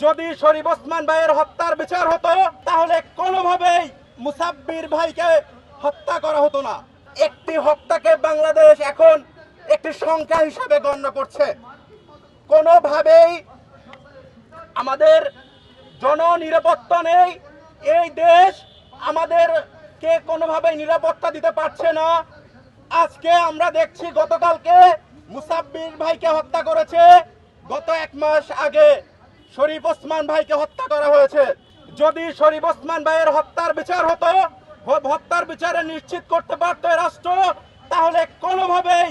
যদি শরীফ ওসমান ভাইয়ের হত্যার বিচার হতো তাহলে কোনোভাবেই মুসাব্বির ভাইকে হত্যা করা হতো না। একটি হত্যাকে বাংলাদেশ এখন একটি সংখ্যা হিসাবে গণ্য করছে। কোনোভাবেই আমাদের জননিরাপত্তা নেই। এই দেশ আমাদেরকে কোনোভাবেই নিরাপত্তা দিতে পারছে না। আজকে আমরা দেখছি গতকালকে মুসাব্বির ভাইকে হত্যা করেছে, গত 1 মাস আগে শরীফ ওসমান ভাইকে হত্যা করা হয়েছে। যদি শরীফ ওসমান ভাইয়ের হত্যার বিচার হতো, হত্যার বিচারে নিশ্চিত করতে পারত রাষ্ট্র, তাহলে কোনোভাবেই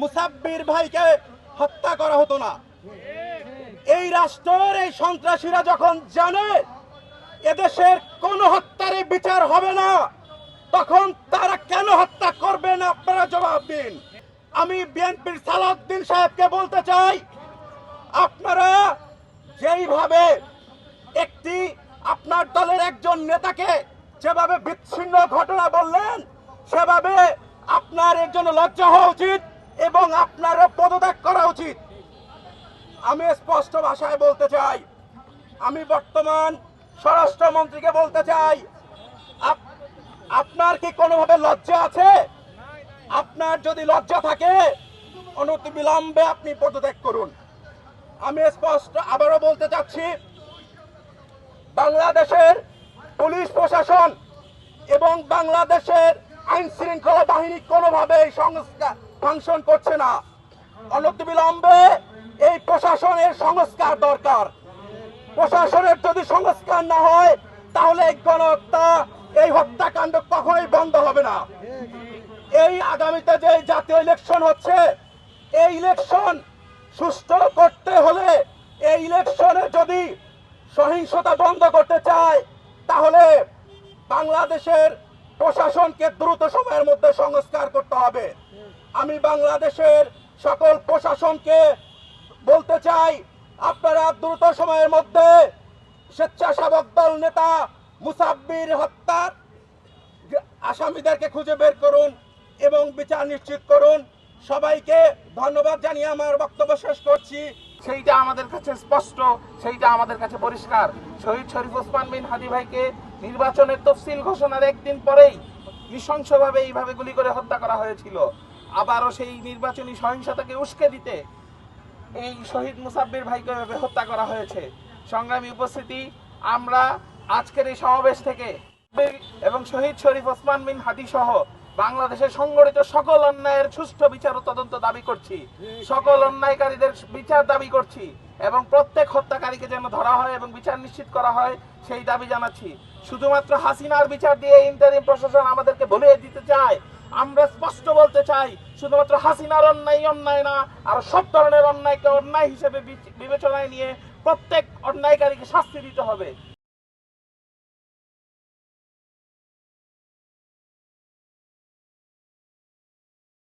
মুসাব্বির ভাইকে হত্যা করা হতো না। এই রাষ্ট্রের এই সন্ত্রাসীরা যখন জানে এদেশের কোন হত্যারই বিচার হবে না, তখন তারা কেন হত্যা করবে না? আপনারা জবাব দিন। আমি বিএনপির সালাউদ্দিন সাহেবকে বলতে চাই, আপনারা যেইভাবে আপনার দলের একজন নেতাকে যেভাবে বিচ্ছিন্ন ঘটনা বললেন, সেভাবে আপনার এর জন্য লজ্জা হওয়া উচিত এবং আপনার পদত্যাগ করা উচিত। আমি স্পষ্ট ভাষায় বলতে চাই, আমি বর্তমান স্বরাষ্ট্রমন্ত্রীকে বলতে চাই, আপনার কি কোনোভাবে লজ্জা আছে? আপনার যদি লজ্জা থাকে, অনতিবিলম্বে আপনি পদত্যাগ করুন। আমি স্পষ্ট আবারও বলতে চাচ্ছি, বাংলাদেশের পুলিশ প্রশাসন এবং বাংলাদেশের আইন শৃঙ্খলা বাহিনী কোনোভাবেই সংস্কার ফাংশন করছে না। অনতিবিলম্বে এই প্রশাসনের সংস্কার দরকার। প্রশাসনের যদি সংস্কার না হয়, তাহলে এই গণহত্যা, এই হত্যাকাণ্ড কখনোই বন্ধ হবে না। এই আগামীতে যে জাতীয় ইলেকশন হচ্ছে, এই ইলেকশন সুষ্ঠু করতে হলে, এই ইলেকশনে যদি সহিংসতা বন্ধ করতে চায়, তাহলে বাংলাদেশের প্রশাসনকে দ্রুত সময়ের মধ্যে সংস্কার করতে হবে। আমি বাংলাদেশের সকল প্রশাসনকে বলতে চাই, আপনারা দ্রুত সময়ের মধ্যে স্বেচ্ছাসেবক দল নেতা মুসাব্বির হত্যার আসামিদেরকে খুঁজে বের করুন এবং বিচার নিশ্চিত করুন। সবাইকে ধন্যবাদ জানিয়ে আমার বক্তব্য শেষ করছি। সেইটা আমাদের কাছে স্পষ্ট, সেইটা আমাদের কাছে পরিষ্কার। শহীদ শরীফ ওসমান বিন হাদী ভাইকে নির্বাচনের তফসিল ঘোষণার একদিন পরেই নৃশংসভাবে এইভাবে গুলি করে হত্যা করা হয়েছিল। আবারও সেই নির্বাচনী সহিংসতাকে উস্কে দিতে এই শহীদ মুসাব্বির ভাইকে হত্যা করা হয়েছে। সংগ্রামী উপস্থিতি, আমরা আজকের এই সমাবেশ থেকে এবং শহীদ শরীফ ওসমান বিন হাদী সহ বাংলাদেশের সংগঠিত সকল অন্যায়ের সুষ্ঠু বিচার ও তদন্ত দাবি করছি। সকল অন্যায়কারীদের বিচার দাবি করছি এবং প্রত্যেক হত্যাকারীকে যেন ধরা হয় এবং বিচার নিশ্চিত করা হয়, সেই দাবি জানাচ্ছি। শুধুমাত্র হাসিনার বিচার দিয়ে ইন্টারিম প্রশাসন আমাদেরকে ভুলিয়ে দিতে চায়। আমরা স্পষ্ট বলতে চাই, শুধুমাত্র হাসিনার অন্যায় না, আর সব ধরনের অন্যায়কে অন্যায় হিসেবে বিবেচনায় নিয়ে প্রত্যেক অন্যায়কারীকে শাস্তি দিতে হবে।